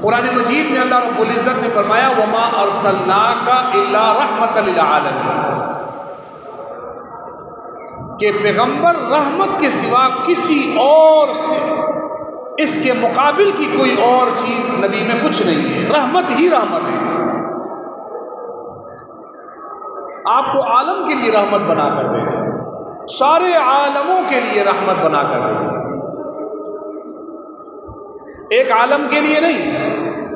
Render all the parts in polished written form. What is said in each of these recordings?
قرآن مجید میں اللہ رب العزت نے فرمایا وَمَا أَرْسَلْنَاكَ إِلَّا رَحْمَةً لِلْعَالَمِينَ، کہ پیغمبر رحمت کے سوا کسی اور سے اس کے مقابل کی کوئی اور چیز نبی میں کچھ نہیں ہے، رحمت ہی رحمت ہے۔ آپ کو عالم کے لیے رحمت بنا کر دے گا، سارے عالموں کے لیے رحمت بنا کر دے گا، ایک عالم کے لیے نہیں،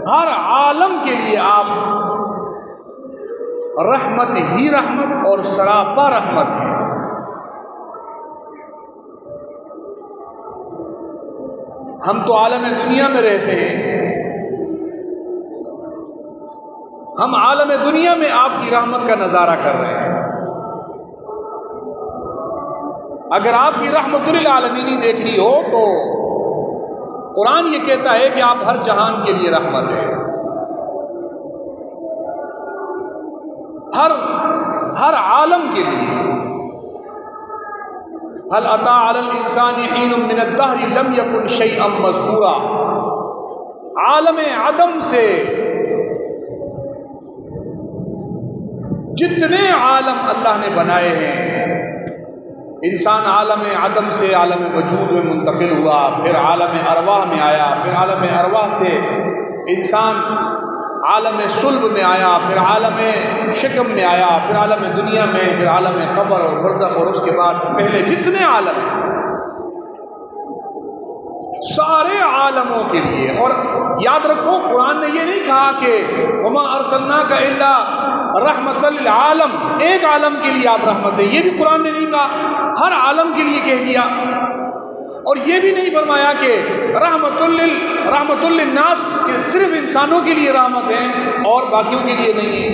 ہر عالم کے لیے آپ رحمت ہی رحمت اور سراپا رحمت ہے۔ ہم تو عالم دنیا میں رہتے ہیں، ہم عالم دنیا میں آپ کی رحمت کا نظارہ کر رہے ہیں۔ اگر آپ کی رحمت للعالمین دیکھنی ہو تو قرآن یہ کہتا ہے کہ آپ ہر جہان کے لیے رحمت ہیں، ہر عالم کے لیے۔ هل أتى على الإنسان حين من الدهر لم يكن شيئا مذكورا، عالم عدم سے جتنے عالم اللہ نے بنائے ہیں، انسان عالم عدم سے عالم وجود میں منتقل ہوا، پھر عالم ارواح میں آیا، پھر عالم ارواح سے انسان عالم صلب میں آیا، پھر عالم شکم میں آیا، پھر عالم دنیا میں، پھر عالم قبر اور برزخ، اور اس کے بعد پہلے جتنے عالم ہیں سارے عالموں کے لیے۔ اور یاد رکھو قرآن نے یہ نہیں کہا کہ وما ارسلناک الا رحمت للعالم، ایک عالم کے لیے آپ رحمت ہیں، یہ بھی قرآن نے نہیں کہا، ہر عالم کے لیے کہہ دیا۔ اور یہ بھی نہیں فرمایا کہ رحمت للناس کہ صرف انسانوں کے لیے رحمت ہیں اور باقیوں کے لیے نہیں ہے،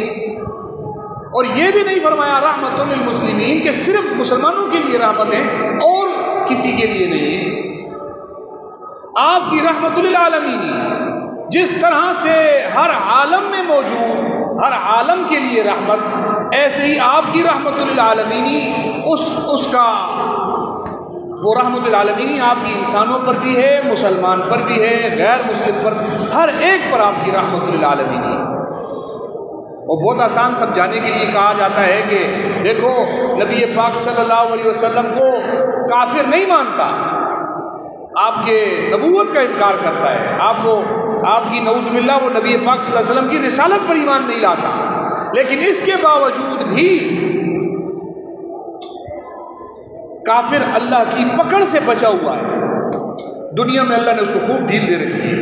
اور یہ بھی نہیں فرمایا رحمت للمسلمین کہ صرف مسلمانوں کے لیے رحمت ہیں اور کسی کے لیے نہیں ہے۔ آپ کی رحمت للعالمین جس طرح سے ہر عالم میں موجود، ہر عالم کے لیے رحمت، ایسے ہی آپ کی رحمت للعالمین اس کا وہ رحمت العالمین آپ کی انسانوں پر بھی ہے، مسلمان پر بھی ہے، غیر مسلم پر، ہر ایک پر آپ کی رحمت للعالمین۔ اور بہت آسان سمجھانے کے لیے کہا جاتا ہے کہ دیکھو نبی پاک صلی اللہ علیہ وسلم کو کافر نہیں مانتا، آپ کے نبوت کا انکار کرتا ہے، آپ کی نعوذ باللہ وہ نبی پاک صلی اللہ علیہ وسلم کی رسالت پر ایمان نہیں لاتا، لیکن اس کے باوجود بھی کافر اللہ کی پکڑ سے بچا ہوا ہے۔ دنیا میں اللہ نے اس کو خوب ڈھیل دے رکھی ہے،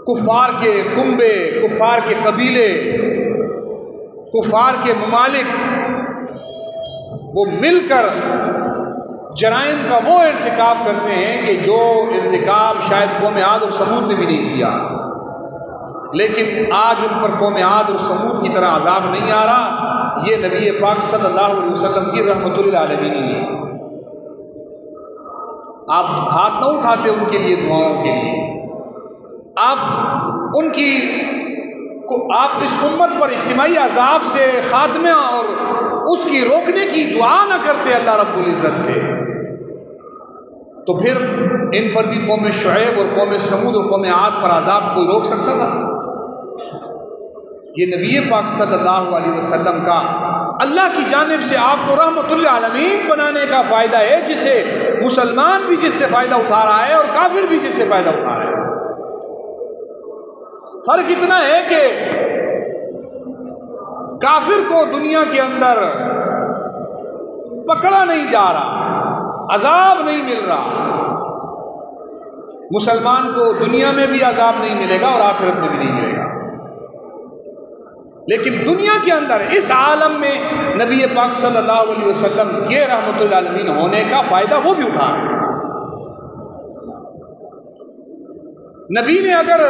کفار کے کنبے، کفار کے قبیلے، کفار کے ممالک وہ مل کر جرائم کا وہ ارتکاب کرتے ہیں کہ جو ارتکاب شاید قوم عاد اور سمود نے بھی نہیں کیا، لیکن آج ان پر قوم عاد اور سمود کی طرح عذاب نہیں آ رہا۔ یہ نبی پاک صلی اللہ علیہ وسلم کی رحمت للعالمین ہے۔ آپ ہاتھ نہ اٹھاتے ان کے لیے دعاؤں کے لیے، آپ اس امت پر اجتماعی عذاب سے خاتمہ اور اس کی روکنے کی دعا نہ کرتے اللہ رب العزت سے، تو پھر ان پر بھی قوم شعیب اور قوم سمود اور قوم عاد پر عذاب کوئی روک سکتا تھا؟ یہ نبی پاک صلی اللہ علیہ وسلم کا اللہ کی جانب سے آپ کو رحمت للعالمین بنانے کا فائدہ ہے، جسے مسلمان بھی جس سے فائدہ اٹھا رہا ہے اور کافر بھی جس سے فائدہ اٹھا رہا ہے۔ فرق اتنا ہے کہ کافر کو دنیا کے اندر پکڑا نہیں جا رہا، عذاب نہیں مل رہا، مسلمان کو دنیا میں بھی عذاب نہیں ملے گا اور آخرت میں بھی نہیں ملے گا، لیکن دنیا کے اندر اس عالم میں نبی پاک صلی اللہ علیہ وسلم کے رحمت للعالمین ہونے کا فائدہ وہ بھی اٹھا رہے ہیں۔ نبی نے اگر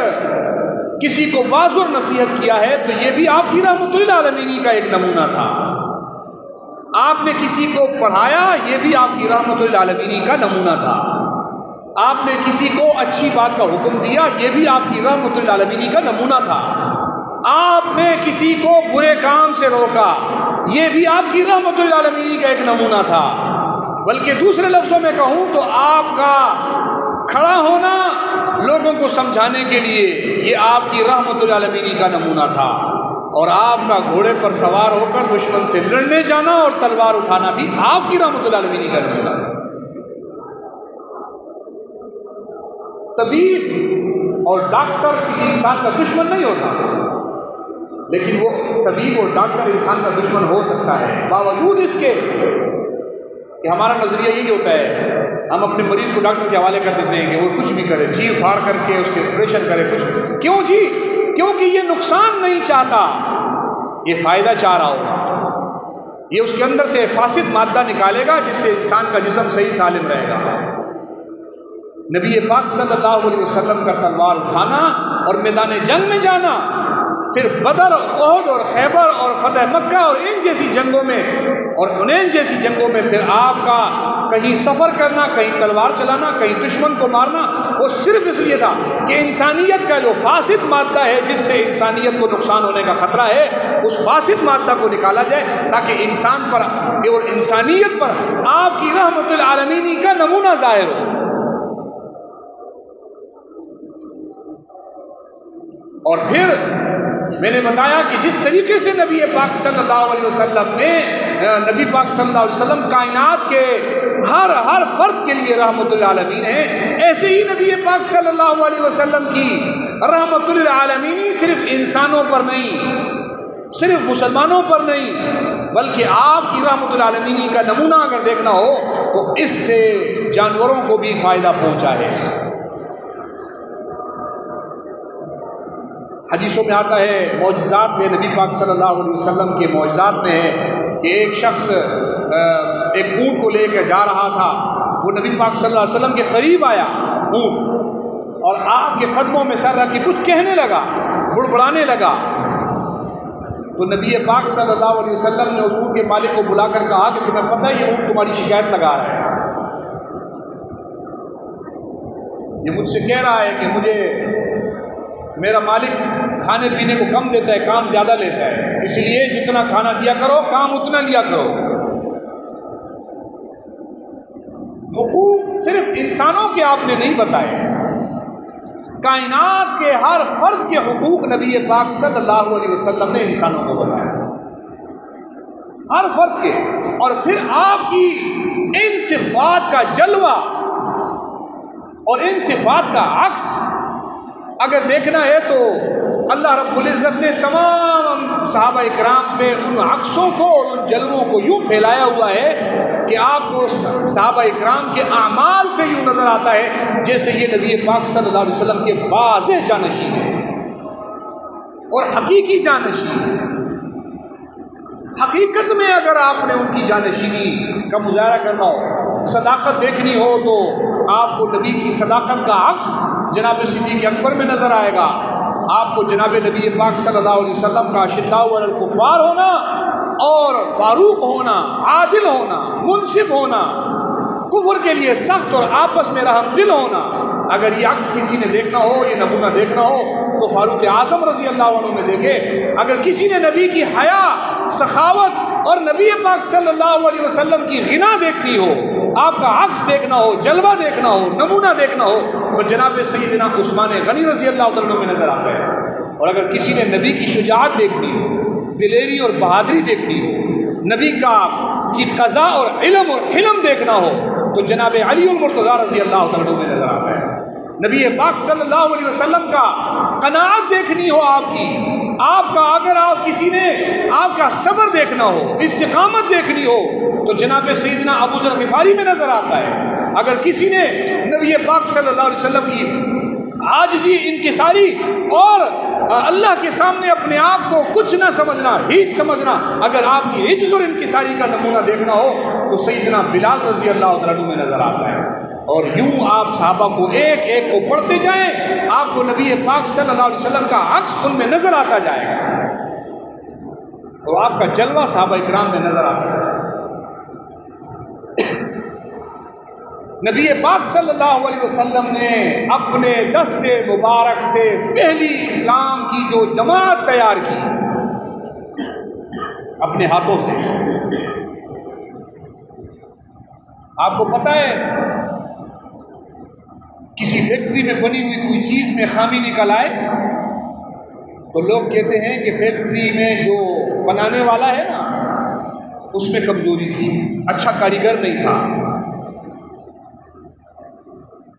کسی کو واعظ اور نصیحت کیا ہے تو یہ بھی آپ کی رحمت للعالمین کا ایک نمونہ تھا، آپ نے کسی کو پڑھایا یہ بھی آپ کی رحمت للعالمین کا نمونہ تھا، آپ نے کسی کو اچھی بات کا حکم دیا یہ بھی آپ کی رحمت للعالمین کا نمونہ تھا، آپ نے کسی کو برے کام سے روکا یہ بھی آپ کی رحمت للعالمین کا ایک نمونہ تھا۔ بلکہ دوسرے لفظوں میں کہوں تو آپ کا کھڑا ہونا کو سمجھانے کے لیے یہ آپ کی رحمت للعالمین کا نمونہ تھا، اور آپ کا گھوڑے پر سوار ہو کر دشمن سے لڑنے جانا اور تلوار اٹھانا بھی آپ کی رحمت للعالمین کا نمونہ تھا۔ طبیب اور ڈاکٹر کسی انسان کا دشمن نہیں ہوتا، لیکن وہ طبیب اور ڈاکٹر انسان کا دشمن ہو سکتا ہے، باوجود اس کے کہ ہمارا نظریہ یہی ہوتا ہے، ہم اپنے مریض کو ڈاکٹر کے حوالے کر دیتے ہیں کہ وہ کچھ بھی کرے، چیر پھاڑ کر کے اس کے آپریشن کرے، کچھ کیوں جی؟ کیونکہ یہ نقصان نہیں چاہتا، یہ فائدہ چاہ رہا ہوگا، یہ اس کے اندر سے فاسد مادہ نکالے گا جس سے انسان کا جسم صحیح سالم رہے گا۔ نبی پاک صلی اللہ علیہ وسلم کا تلوار اٹھانا اور میدان جنگ میں جانا، پھر بدر، احد اور خیبر اور فتح مکہ اور ان جیسی جنگوں میں اور حنین جیسی جنگوں میں پھر آپ کا کہیں سفر کرنا، کہیں تلوار چلانا، کہیں دشمن کو مارنا، وہ صرف اس لیے تھا کہ انسانیت کا جو فاسد مادہ ہے جس سے انسانیت کو نقصان ہونے کا خطرہ ہے، اس فاسد مادہ کو نکالا جائے تاکہ انسان پر اور انسانیت پر آپ کی رحمت العالمین کا نمونہ ظاہر ہو۔ اور پھر میں نے بتایا کہ جس طریقے سے نبی پاک صلی اللہ علیہ وسلم نے نبی پاک صلی اللہ علیہ وسلم کائنات کے ہر فرد کے لیے رحمت للعالمین ہیں، ایسے ہی نبی پاک صلی اللہ علیہ وسلم کی رحمت للعالمین صرف انسانوں پر نہیں، صرف مسلمانوں پر نہیں، بلکہ آپ کی رحمت العالمین کا نمونہ اگر دیکھنا ہو تو اس سے جانوروں کو بھی فائدہ پہنچا ہے۔ حدیثوں میں آتا ہے، معجزات میں نبی پاک صلی اللہ علیہ وسلم کے معجزات میں ہے کہ ایک شخص ایک اونٹ کو لے کے جا رہا تھا، وہ نبی پاک صلی اللہ علیہ وسلم کے قریب آیا اونٹ، اور آپ کے قدموں میں سر رکھ کے کچھ کہنے لگا، بڑبڑانے لگا، تو نبی پاک صلی اللہ علیہ وسلم نے اس اونٹ کے مالک کو بلا کر کہا کہ تمہیں پتہ ہے یہ اونٹ تمہاری شکایت لگا رہا ہے، یہ مجھ سے کہہ رہا ہے کہ مجھے میرا مالک کھانے پینے کو کم دیتا ہے، کام زیادہ لیتا ہے، اس لیے جتنا کھانا دیا کرو کام اتنا لیا کرو۔ حقوق صرف انسانوں کے آپ نے نہیں بتائے، کائنات کے ہر فرد کے حقوق نبی پاک صلی اللہ علیہ وسلم نے انسانوں کو بتایا، ہر فرد کے۔ اور پھر آپ کی ان صفات کا جلوہ اور ان صفات کا عکس اگر دیکھنا ہے تو اللہ رب العزت نے تمام صحابہ اکرام پہ ان عکسوں کو اور ان جلووں کو یوں پھیلایا ہوا ہے کہ آپ کو صحابہ اکرام کے اعمال سے یوں نظر آتا ہے جیسے یہ نبی پاک صلی اللہ علیہ وسلم کے واضح جانشین ہیں اور حقیقی جانشین ہیں۔ حقیقت میں اگر آپ نے ان کی جانشینی کا مظاہرہ کرنا ہو، صداقت دیکھنی ہو، تو آپ کو نبی کی صداقت کا عکس جناب صدیق اکبر میں نظر آئے گا، آپ کو جناب نبی پاک صلی اللہ علیہ وسلم کا اشداء علی الکفار ہونا اور فاروق ہونا، عادل ہونا، منصف ہونا، کفر کے لیے سخت اور آپس میں رحم دل ہونا۔ اگر یہ عکس کسی نے دیکھنا ہو، یہ نمونہ دیکھنا ہو، تو فاروق اعظم رضی اللہ عنہ میں دیکھے۔ اگر کسی نے نبی کی حیا، سخاوت اور نبی پاک صلی اللہ علیہ وسلم کی غنا دیکھنی ہو، آپ کا عکس دیکھنا ہو، جلوہ دیکھنا ہو، نمونہ دیکھنا ہو، تو جناب سیدنا عثمان غنی رضی اللہ عنہ میں نظر آتا ہے۔ اور اگر کسی نے نبی کی شجاعت دیکھنی ہو، دلیری اور بہادری دیکھنی ہو، نبی کی قضا اور علم اور حلم دیکھنا ہو، تو جناب علی المرتضیٰ رضی اللہ عنہ میں نظر آتا ہے۔ نبی پاک صلی اللہ علیہ وسلم کا قناعت دیکھنی ہو، آپ کا اگر آپ کسی نے آپ کا صبر دیکھنا ہو، استقامت دیکھنی ہو، تو جناب سیدنا ابو ذر غفاری میں نظر آتا ہے۔ اگر کسی نے نبی پاک صلی اللہ علیہ وسلم کی عاجزی، انکساری اور اللہ کے سامنے اپنے آپ کو کچھ نہ سمجھنا، ہیچ سمجھنا، اگر آپ کی عجز اور انکساری کا نمونہ دیکھنا ہو تو سیدنا بلال رضی اللہ عنہ میں نظر آتا ہے۔ اور یوں آپ صحابہ کو ایک ایک کو پڑھتے جائیں، آپ کو نبی پاک صلی اللہ علیہ وسلم کا عکس ان میں نظر آتا جائے گا، تو آپ کا جلوہ صحابہ اکرام میں نظر آتا ہے۔ نبی پاک صلی اللہ علیہ وسلم نے اپنے دست مبارک سے پہلی اسلام کی جو جماعت تیار کی اپنے ہاتھوں سے، آپ کو پتہ ہے کسی فیکٹری میں بنی ہوئی کوئی چیز میں خامی نکل آئے تو لوگ کہتے ہیں کہ فیکٹری میں جو بنانے والا ہے نا اس میں کمزوری تھی، اچھا کاریگر نہیں تھا۔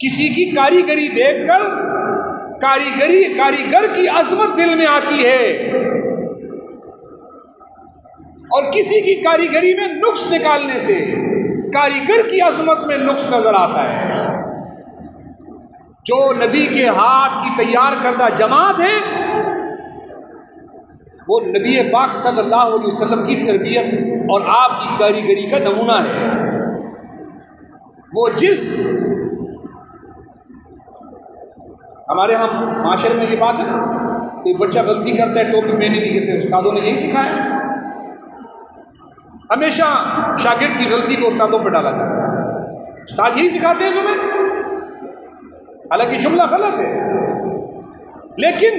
کسی کی کاریگری دیکھ کر کاریگر کی عظمت دل میں آتی ہے، اور کسی کی کاریگری میں نقص نکالنے سے کاریگر کی عظمت میں نقص نظر آتا ہے۔ جو نبی کے ہاتھ کی تیار کردہ جماعت ہے وہ نبی پاک صلی اللہ علیہ وسلم کی تربیت اور آپ کی کاریگری کا نمونہ ہے۔ وہ جس ہمارے ہم معاشرے میں یہ بات ہے، کوئی بچہ غلطی کرتا ہے ٹوپی پہننے کی کہتے ہیں استادوں نے یہی سکھایا، ہمیشہ شاگرد کی غلطی کو استادوں پہ ڈالا جاتا ہے، استاد یہی سکھاتے ہیں تمہیں، حالانکہ جملہ غلط ہے۔ لیکن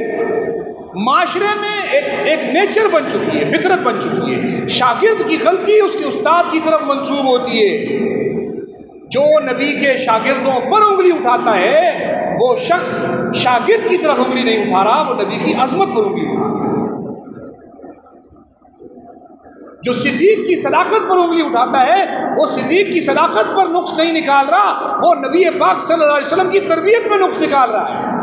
معاشرے میں ایک نیچر بن چکی ہے، فطرت بن چکی ہے، شاگرد کی غلطی اس کے استاد کی طرف منسوب ہوتی ہے۔ جو نبی کے شاگردوں پر انگلی اٹھاتا ہے وہ شخص شاگرد کی طرف انگلی نہیں اٹھا رہا، وہ نبی کی عظمت پر انگلی اٹھا رہا ہے۔ جو صدیق کی صداقت پر انگلی اٹھاتا ہے وہ صدیق کی صداقت پر نقص نہیں نکال رہا، وہ نبی پاک صلی اللہ علیہ وسلم کی تربیت میں نقص نکال رہا ہے۔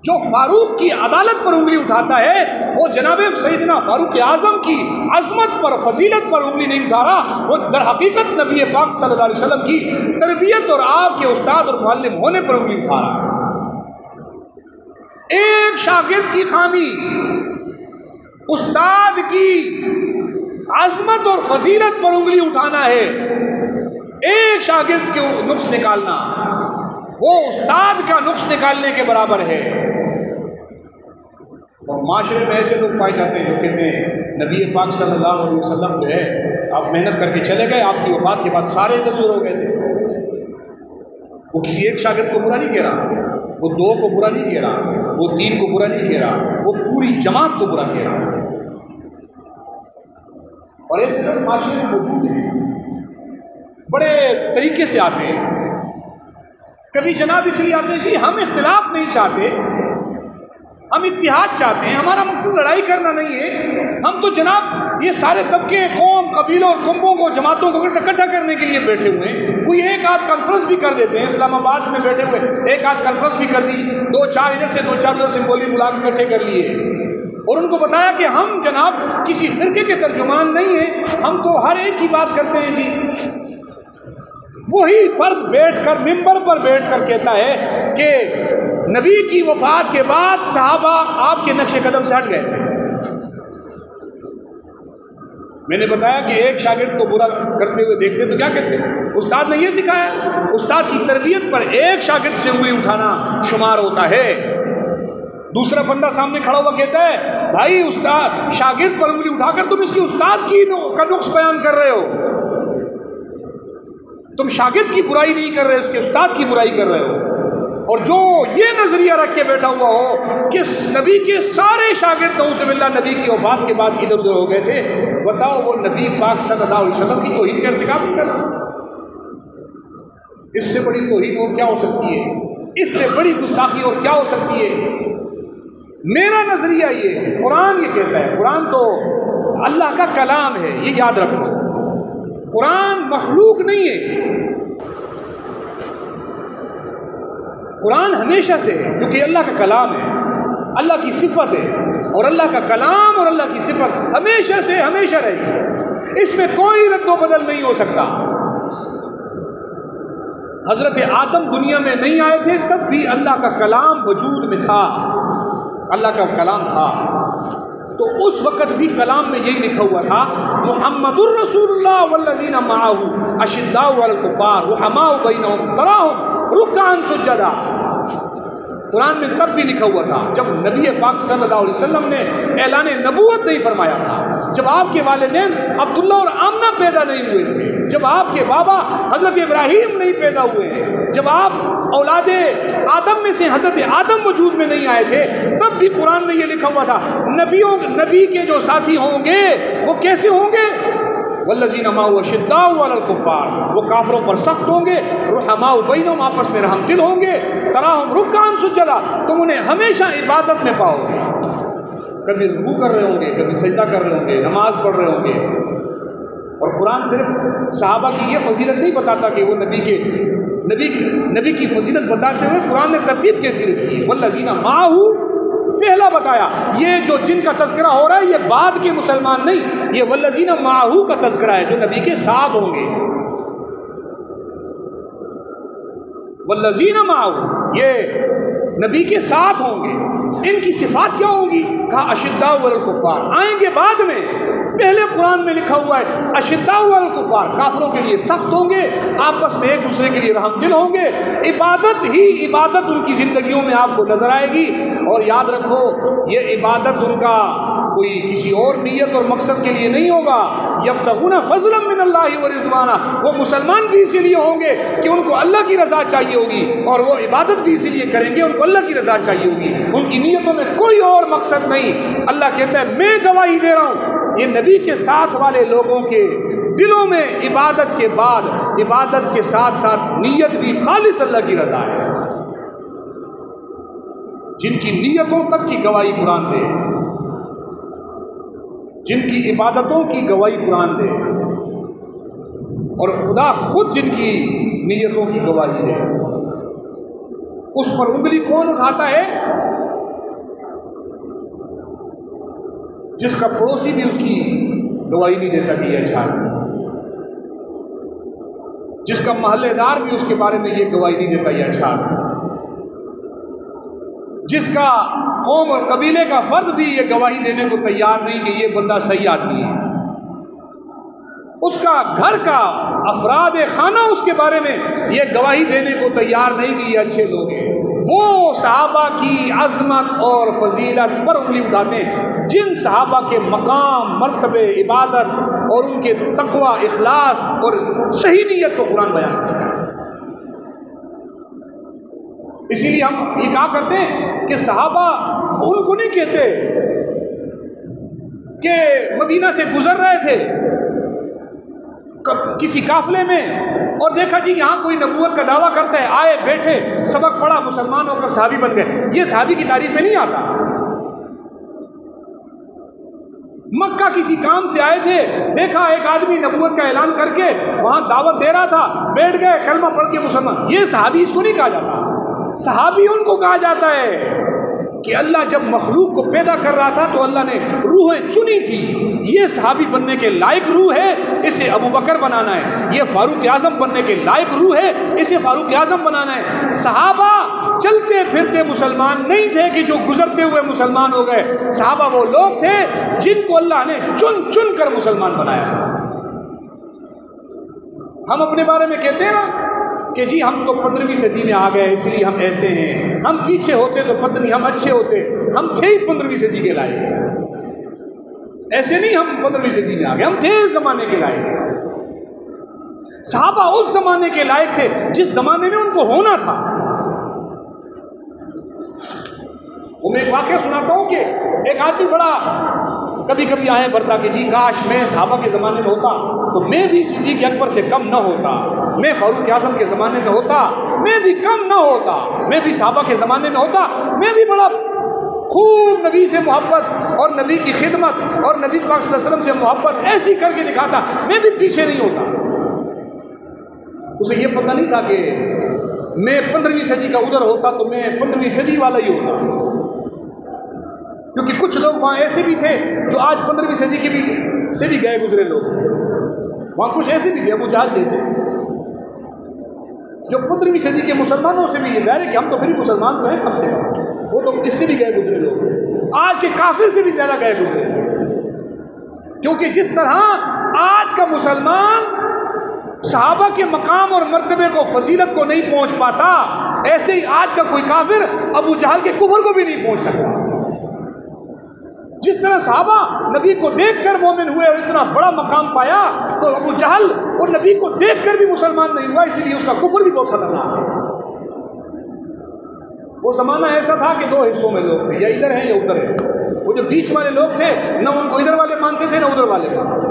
جو فاروق کی عدالت پر انگلی اٹھاتا ہے وہ جناب سیدنا فاروق اعظم کی عظمت پر، فضیلت پر انگلی نہیں اٹھا رہا، وہ در حقیقت نبی پاک صلی اللہ علیہ وسلم کی تربیت اور آپ کے استاد اور معلم ہونے پر انگلی اٹھا رہا ہے۔ ایک شاگرد کی خامی استاد کی عظمت اور فضیلت پر انگلی اٹھانا ہے، ایک شاگرد کے نقص نکالنا وہ استاد کا نقص نکالنے کے برابر ہے۔ اور معاشرے میں ایسے لوگ پائے جاتے ہیں جو کہتے ہیں نبی پاک صلی اللہ علیہ وسلم جو ہے آپ محنت کر کے چلے گئے، آپ کی وفات کے بعد سارے ادھر ادھر ہو گئے تھے۔ وہ کسی ایک شاگرد کو برا نہیں کہہ رہا، وہ دو کو برا نہیں کہہ رہا، وہ تین کو برا نہیں کہہ رہا، وہ پوری جماعت کو برا کہہ رہا۔ اور ایسے لوگ معاشرے میں موجود ہیں، بڑے طریقے سے آتے ہیں۔ کبھی جناب اس لیے آتے ہیں جی ہم اختلاف نہیں چاہتے، ہم اتحاد چاہتے ہیں، ہمارا مقصد لڑائی کرنا نہیں ہے، ہم تو جناب یہ سارے طبقے، قوم، قبیلوں اور قوموں کو، جماعتوں کو اکٹھا کرنے کے لیے بیٹھے ہوئے ہیں۔ کوئی ایک آدھ کانفرنس بھی کر دیتے ہیں، اسلام آباد میں بیٹھے ہوئے ایک آدھ کانفرنس بھی کر دی، دو چار ادھر سے دو چار ادھر سے بولی بلا کے اکٹھے کر لیے، اور ان کو بتایا کہ ہم جناب کسی فرقے کے ترجمان نہیں ہیں، ہم تو ہر ایک کی بات کرتے ہیں جی۔ وہی فرد بیٹھ کر ممبر پر بیٹھ کر کہتا ہے کہ نبی کی وفات کے بعد صحابہ آپ کے نقش قدم سے ہٹ گئے۔ میں نے بتایا کہ ایک شاگرد کو برا کرتے ہوئے دیکھتے تو کیا کہتے ہیں؟ استاد نے یہ سکھایا، استاد کی تربیت پر ایک شاگرد سے انگلی اٹھانا شمار ہوتا ہے۔ دوسرا بندہ سامنے کھڑا ہوا کہتا ہے بھائی استاد شاگرد پر انگلی اٹھا کر تم اس کی استاد کا نقص بیان کر رہے ہو، تم شاگرد کی برائی نہیں کر رہے، اس کے استاد کی برائی کر رہے ہو۔ اور جو یہ نظریہ رکھ کے بیٹھا ہوا ہو کہ نبی کے سارے شاگرد نعوذ باللہ نبی کی وفات کے بعد ادھر ادھر ہو گئے تھے، بتاؤ وہ نبی پاک صلی اللہ علیہ وسلم کی توہین کا ارتکاب نہیں کرتا؟ اس سے بڑی توہین اور کیا ہو سکتی ہے؟ اس سے بڑی گستاخی اور کیا ہو سکتی ہے؟ میرا نظریہ یہ ہے، قرآن یہ کہتا ہے، قرآن تو اللہ کا کلام ہے، یہ یاد رکھو، قرآن مخلوق نہیں ہے، قرآن ہمیشہ سے ہے کیونکہ اللہ کا کلام ہے، اللہ کی صفت ہے، اور اللہ کا کلام اور اللہ کی صفت ہمیشہ سے ہمیشہ رہے گی، اس میں کوئی رد و بدل نہیں ہو سکتا۔ حضرت آدم دنیا میں نہیں آئے تھے تب بھی اللہ کا کلام وجود میں تھا، اللہ کا کلام تھا، تو اس وقت بھی کلام میں یہی لکھا ہوا تھا محمد الرسول اللہ والذین معہ اشداء علی الکفار رحماء بینہم تراہم رکعا سجدا۔ قرآن میں تب بھی لکھا ہوا تھا جب نبی پاک صلی اللہ علیہ وسلم نے اعلان نبوت نہیں فرمایا تھا، جب آپ کے والدین عبداللہ اور آمنہ پیدا نہیں ہوئے تھے، جب آپ کے بابا حضرت ابراہیم نہیں پیدا ہوئے ہیں، جب آپ اولاد آدم میں سے حضرت آدم وجود میں نہیں آئے تھے، تب بھی قرآن میں یہ لکھا ہوا تھا نبی کے جو ساتھی ہوں گے وہ کیسے ہوں گے؟ والذین معه اشداء علی الکفار، وہ کافروں پر سخت ہوں گے، رحماء بینہم، آپس میں رحم دل ہوں گے، تراہم رکعا سجدا، تم انہیں ہمیشہ عبادت میں پاؤ گے، کبھی رکوع کر رہے ہوں گے، کبھی سجدہ کر رہے ہوں گے، نماز پڑھ رہے ہوں گے۔ اور قرآن صرف صحابہ کی یہ فضیلت نہیں بتاتا کہ وہ نبی کی فضیلت بتاتے ہوئے قرآن نے ترتیب کیسی رکھی ہے، والذین معه پہلا بتایا، یہ جو جن کا تذکرہ ہو رہا ہے یہ بعد کے مسلمان نہیں، یہ والذین معه کا تذکرہ ہے جو نبی کے ساتھ ہوں گے۔ والذین معه یہ نبی کے ساتھ ہوں گے، ان کی صفات کیا ہوں گی؟ کہا اشداء علی الکفار، آئیں گے بعد میں، پہلے قرآن میں لکھا ہوا ہے اشداء علی الکفار، کافروں کے لیے سخت ہوں گے، آپس میں ایک دوسرے کے لیے رحم دل ہوں گے، عبادت ہی عبادت ان کی زندگیوں میں آپ کو نظر آئے گی۔ اور یاد رکھو یہ عبادت ان کا کوئی کسی اور نیت اور مقصد کے لیے نہیں ہوگا، یبتغون فضلا من اللہ ورضوانا، وہ مسلمان بھی اسی لیے ہوں گے کہ ان کو اللہ کی رضا چاہیے ہوگی، اور وہ عبادت بھی اسی لیے کریں گے ان کو اللہ کی رضا چاہیے ہوگی، ان کی نیتوں میں کوئی اور مقصد نہیں۔ اللہ کہتا ہے میں گواہی دے رہا ہوں یہ نبی کے ساتھ والے لوگوں کے دلوں میں عبادت کے بعد عبادت کے ساتھ ساتھ نیت بھی خالص اللہ کی رضا ہے، جن کی نیتوں تک کی گواہی قرآن دے، جن کی عبادتوں کی گواہی قرآن دے، اور خدا خود جن کی نیتوں کی گواہی دے، اس پر انگلی کون اٹھاتا ہے؟ جس کا پڑوسی بھی اس کی گواہی نہیں دیتا کہ یہ اچھا ہے، جس کا محلے دار بھی اس کے بارے میں یہ گواہی نہیں دیتا یہ اچھا ہے، جس کا قوم اور قبیلے کا فرد بھی یہ گواہی دینے کو تیار نہیں کہ یہ بندہ صحیح آدمی ہے، اس کا گھر کا افراد خانہ اس کے بارے میں یہ گواہی دینے کو تیار نہیں کہ یہ اچھے لوگ ہیں، وہ صحابہ کی عظمت اور فضیلت پر انگلی اٹھاتے ہیں جن صحابہ کے مقام، مرتبے، عبادت اور ان کے تقوی، اخلاص اور صحیح نیت کو قرآن بیان کرتا ہے۔ اسی لیے ہم یہ کہا کرتے ہیں کہ صحابہ ان کو نہیں کہتے کہ مدینہ سے گزر رہے تھے کسی قافلے میں اور دیکھا جی یہاں کوئی نبوت کا دعویٰ کرتا ہے، آئے بیٹھے سبق پڑھا مسلمان ہو کر صحابی بن گئے، یہ صحابی کی تعریف میں نہیں آتا۔ مکہ کسی کام سے آئے تھے، دیکھا ایک آدمی نبوت کا اعلان کر کے وہاں دعوت دے رہا تھا، بیٹھ گئے کلمہ پڑھ کے مسلمان، یہ صحابی اس کو نہیں کہا جاتا۔ صحابی ان کو کہا جاتا ہے کہ اللہ جب مخلوق کو پیدا کر رہا تھا تو اللہ نے روحیں چنی تھی، یہ صحابی بننے کے لائق روح ہے، اسے ابو بکر بنانا ہے، یہ فاروق اعظم بننے کے لائق روح ہے، اسے فاروق اعظم بنانا ہے۔ صحابہ چلتے پھرتے مسلمان نہیں تھے کہ جو گزرتے ہوئے مسلمان ہو گئے، صحابہ وہ لوگ تھے جن کو اللہ نے چن چن کر مسلمان بنایا۔ ہم اپنے بارے میں کہتے ہیں نا کہ جی ہم تو 15ویں صدی میں آ گئے اس لیے ہم ایسے ہیں، ہم پیچھے ہوتے تو پتہ نہیں ہم اچھے ہوتے، ہم تھے ہی 15ویں صدی کے لائق، ایسے نہیں ہم 15ویں صدی میں آ گئے، ہم تھے اس زمانے کے لائق۔ صحابہ اس زمانے کے لائق تھے جس زمانے میں ان کو ہونا تھا۔ وہ میں ایک واقعہ سناتا ہوں کہ ایک آدمی بڑا کبھی کبھی آئے بڑھتا کہ جی کاش میں صحابہ کے زمانے میں ہوتا تو میں بھی صدیق اکبر سے کم نہ ہوتا، میں فاروق اعظم کے زمانے میں ہوتا میں بھی کم نہ ہوتا، میں بھی صحابہ کے زمانے میں ہوتا میں بھی بڑا خوب نبی سے محبت اور نبی کی خدمت اور نبی پاک صلی اللہ علیہ وسلم سے محبت ایسی کر کے دکھاتا، میں بھی پیچھے نہیں ہوتا۔ اسے یہ پتہ نہیں تھا کہ میں 15ویں صدی کا ادھر ہوتا تو میں 15ویں صدی والا ہی ہوتا، کیونکہ کچھ لوگ وہاں ایسے بھی تھے جو آج 15ویں صدی کے بھی سے بھی گئے گزرے لوگ تھے، وہاں کچھ ایسے بھی تھے ابو جہل جیسے جو 15ویں صدی کے مسلمانوں سے بھی، یہ ظاہر ہے کہ ہم تو پھر بھی مسلمان تو ہیں کم سے کم، وہ تو اس سے بھی گئے گزرے لوگ تھے، آج کے کافر سے بھی زیادہ گئے گزرے، کیونکہ جس طرح آج کا مسلمان صحابہ کے مقام اور مرتبے کو، فضیلت کو نہیں پہنچ پاتا، ایسے ہی آج کا کوئی کافر ابو جہل کے کفر کو بھی نہیں پہنچ سکتا۔ جس طرح صحابہ نبی کو دیکھ کر مومن ہوئے اور اتنا بڑا مقام پایا، تو ابو جہل اور نبی کو دیکھ کر بھی مسلمان نہیں ہوا، اسی لیے اس کا کفر بھی بہت خطرناک ہے۔ وہ زمانہ ایسا تھا کہ 2 حصوں میں لوگ تھے، یا ادھر ہیں یا ادھر ہیں، وہ جو بیچ والے لوگ تھے نہ ان کو ادھر والے مانتے تھے نہ ادھر والے مانتے تھے،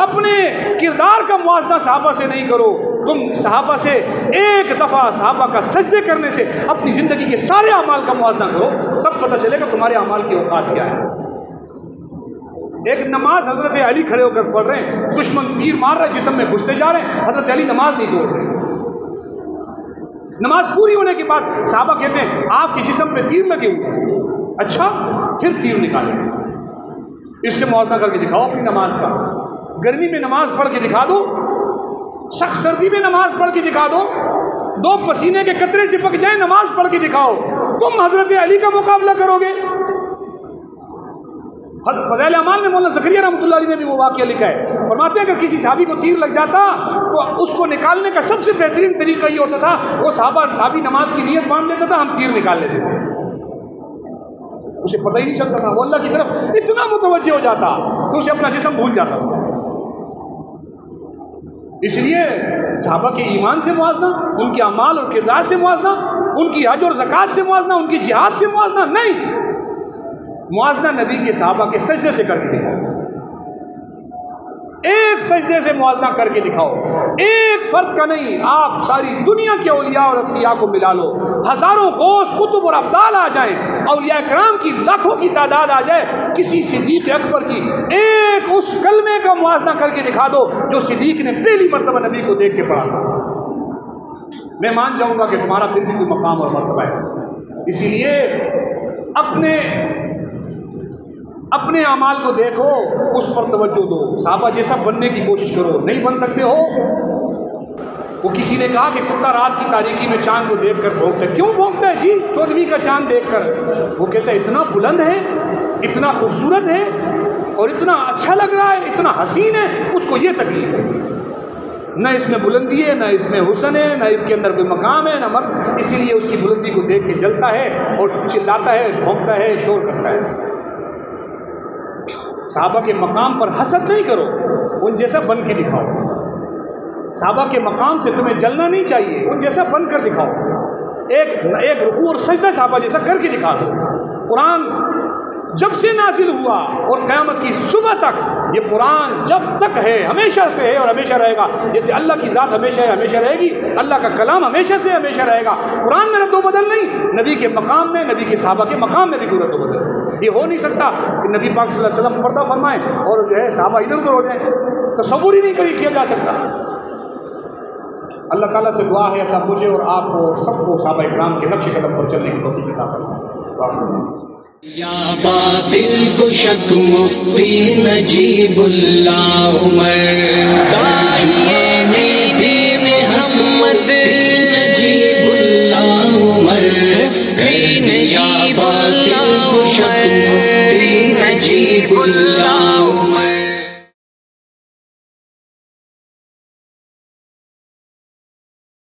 اپنے کردار کا موازنہ صحابہ سے نہیں کرو. تم صحابہ سے ایک دفعہ صحابہ کا سجدے کرنے سے اپنی زندگی کے سارے اعمال کا موازنہ کرو, تب پتہ چلے گا تمہارے اعمال کی اوقات کیا ہے. ایک نماز حضرت علی کھڑے ہو کر پڑھ رہے ہیں, دشمن تیر مار رہا ہے, جسم میں گھستے جا رہے ہیں, حضرت علی نماز نہیں توڑ رہے. نماز پوری ہونے کے بعد صحابہ کہتے ہیں آپ کے جسم پہ تیر لگے ہوئے. اچھا, پھر تیر نکالیں, اس سے موازنہ کر کے دکھاؤ اپنی نماز کا. گرمی میں نماز پڑھ کے دکھا دو, سخت سردی میں نماز پڑھ کے دکھا دو, 2 پسینے کے قطرے ٹپک جائیں نماز پڑھ کے دکھاؤ, تم حضرت علی کا مقابلہ کرو گے؟ فضائل اعمال میں مولانا زکریا رحمۃ اللہ علیہ نے بھی وہ واقعہ لکھا ہے. فرماتے ہیں کہ کسی صحابی کو تیر لگ جاتا تو اس کو نکالنے کا سب سے بہترین طریقہ یہ ہوتا تھا, وہ صحابی نماز کی نیت باندھ لیتا تھا, ہم تیر نکال لیتے تھے. اسے پتہ ہی نہیں چلتا تھا, وہ اللہ کی طرف اتنا متوجہ ہو جاتا کہ اسے اپنا جسم بھول جاتا تھا. اس لیے صحابہ کے ایمان سے موازنہ, ان کے اعمال اور کردار سے موازنہ, ان کی حج اور زکوٰۃ سے موازنہ, ان کی جہاد سے موازنہ نہیں. موازنہ نبی کے صحابہ کے سجدے سے کر کے دکھاؤ, ایک سجدے سے موازنہ کر کے دکھاؤ, ایک فرد کا نہیں, آپ ساری دنیا کے اولیاء اور اتقیاء کو ملا لو, ہزاروں غوث قطب اور ابدال آ جائیں, اولیاء کرام کی لاکھوں کی تعداد آ جائے, کسی صدیق اکبر کی ایک اس کلمے کا موازنہ کر کے دکھا دو جو صدیق نے پہلی مرتبہ نبی کو دیکھ کے پڑھا تھا, میں مان جاؤں گا کہ تمہارا پھر بھی کوئی مقام اور مرتبہ ہے. اسی لیے اپنے اعمال کو دیکھو, اس پر توجہ دو, صحابہ جیسا بننے کی کوشش کرو. نہیں بن سکتے ہو, وہ کسی نے کہا کہ کتا رات کی تاریکی میں چاند کو دیکھ کر بھونکتا ہے. کیوں بھونکتا ہے جی 14ویں کا چاند دیکھ کر؟ وہ کہتا ہے اتنا بلند ہے, اتنا خوبصورت ہے, اور اتنا اچھا لگ رہا ہے, اتنا حسین ہے, اس کو یہ تکلیف ہے. نہ اس میں بلندی ہے, نہ اس میں حسن ہے, نہ اس کے اندر کوئی مقام ہے, نہ مرد. اسی لیے اس کی بلندی کو دیکھ کے جلتا ہے اور چلاتا ہے, بھونکتا ہے, شور کرتا ہے. صحابہ کے مقام پر حسد نہیں کرو, ان جیسا بن کے دکھاؤ. صحابہ کے مقام سے تمہیں جلنا نہیں چاہیے, ان جیسا بن کر دکھاؤ. ایک رکوع اور سجدہ صحابہ جیسا کر کے دکھا دو. قرآن جب سے نازل ہوا اور قیامت کی صبح تک, یہ قرآن جب تک ہے ہمیشہ سے ہے اور ہمیشہ رہے گا. جیسے اللہ کی ذات ہمیشہ ہے ہمیشہ رہے گی, اللہ کا کلام ہمیشہ سے ہمیشہ رہے گا. قرآن میں رد و بدل نہیں, نبی کے مقام میں, نبی کے صحابہ کے مقام میں بھی کوئی رد و بدل. یہ ہو نہیں سکتا کہ نبی پاک صلی اللہ علیہ وسلم پردہ فرمائیں اور جو ہے صحابہ ادھر ادھر ہو جائیں. تصور ہی نہیں کیا جا سکتا. اللہ تعالیٰ سے دعا ہے اللہ مجھے اور آپ کو سب کو صحابہ اکرام کے نقش قدم پر چلنے کی توفیق عطا فرمائے. یا باطل کشک مفتی نجیب اللہ عمر